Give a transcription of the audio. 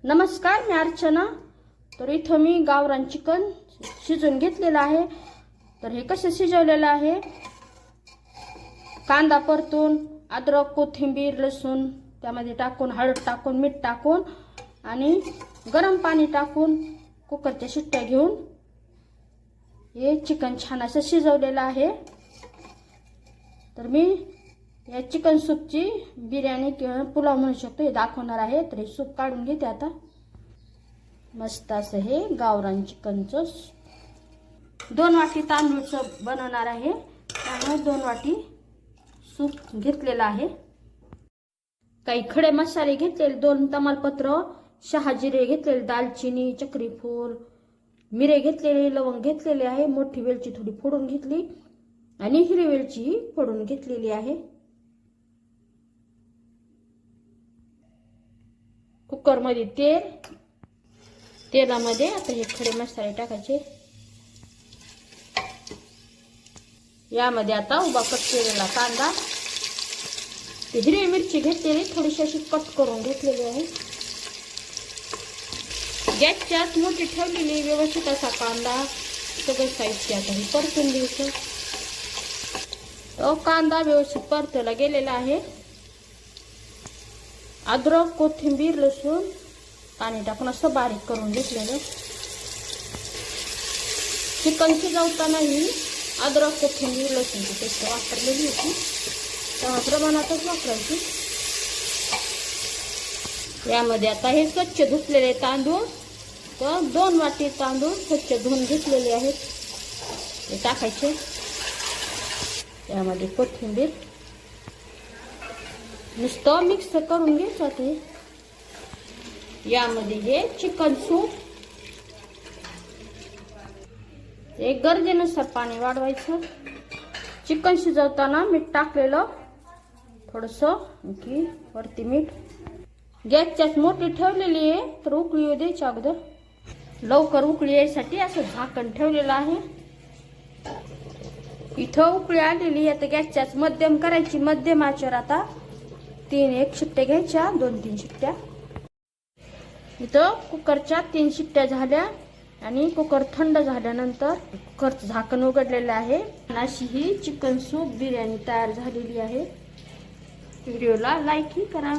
नमस्कार, मी अर्चना। तर इथं मी गावरान चिकन शिजवून घेतलेलं आहे। तर हे कसं शिजवलेलं आहे, कांदा परतून, अद्रक, कोथिंबीर, लसूण त्यामध्ये टाकून, हळद टाकून, मीठ टाकून आणि गरम पाणी टाकून कुकरच्या शिट्ट्या घेऊन हे चिकन छान असं शिजवलेलं आहे। तर मी या चिकन सूपची बिर्याणी किंवा पुलाव म्हणू शकतो हे दाखवणार आहे। तर हे सूप काढून घेते आता। मस्त असं हे गावरान चिकनचं 2 वाटी तांदूळचं बनवणार आहे, त्यामुळे 2 वाटी सूप घेतलेलं आहे। काही खडे मसाले घेतलेले, 2 तमालपत्र, शहाजिरे घेतलेले, दालचिनी, चक्रीफूल, मिरे घेतलेले, लवंग घेतलेले आहे, मोठी वेलची थोडी फोडून घेतली आणि हिरवी वेलची फोडून घेतलेली आहे। कुकर मध्ये तेलामध्ये आता हे खडे मसाले टाकायचे। यामध्ये आता उभा कट केलेला कांदा, हिरवी मिरची घेतलेली थोडीशी अशी कट करून घेतलेली आहे। गॅसची आच मोठी ठेवलेली, व्यवस्थित असा कांदा सगळं साईडचे आता हे परतून घ्यायचं। तो कांदा व्यवस्थित परतला गेलेला आहे। अद्रक, कोथिंबीर, लसूण पाणी टाकून असं बारीक करून घेतलेलं। चिकन शिजवताना ही अद्रक, कोथिंबीर, लसूणची पेस्ट वापरलेली होती, त्या प्रमाणातच वापरायची। यामध्ये आता हे स्वच्छ धुतलेले तांदूळ, तर 2 वाटी तांदूळ स्वच्छ धुवून घेतलेले आहेत ते टाकायचे। यामध्ये कोथिंबीर नुसतं मिक्स करून घ्यायचं ते। यामध्ये हे चिकन सूप, एक गरजेनुसार पाणी वाढवायचं। चिकन शिजवताना मीठ टाकलेलं थोडंसं, की वरती मीठ। गॅसची मोठी ठेवलेली आहे, तर उकळी येऊ द्यायची अगोदर। लवकर उकळी यायसाठी असं झाकण ठेवलेलं आहे। इथं उकळी आलेली आहे, तर गॅसची मध्यम करायची। मध्यम आचेवर आता 1 शिट्ट्या घ्यायच्या, 2-3 शिट्ट्या। इथं कुकरच्या 3 शिट्ट्या झाल्या आणि कुकर थंड झाल्यानंतर कुकरचं झाकण उघडलेलं आहे। अशी ही चिकन सूप बिर्याणी तयार झालेली आहे। व्हिडिओला लाईक ही करा।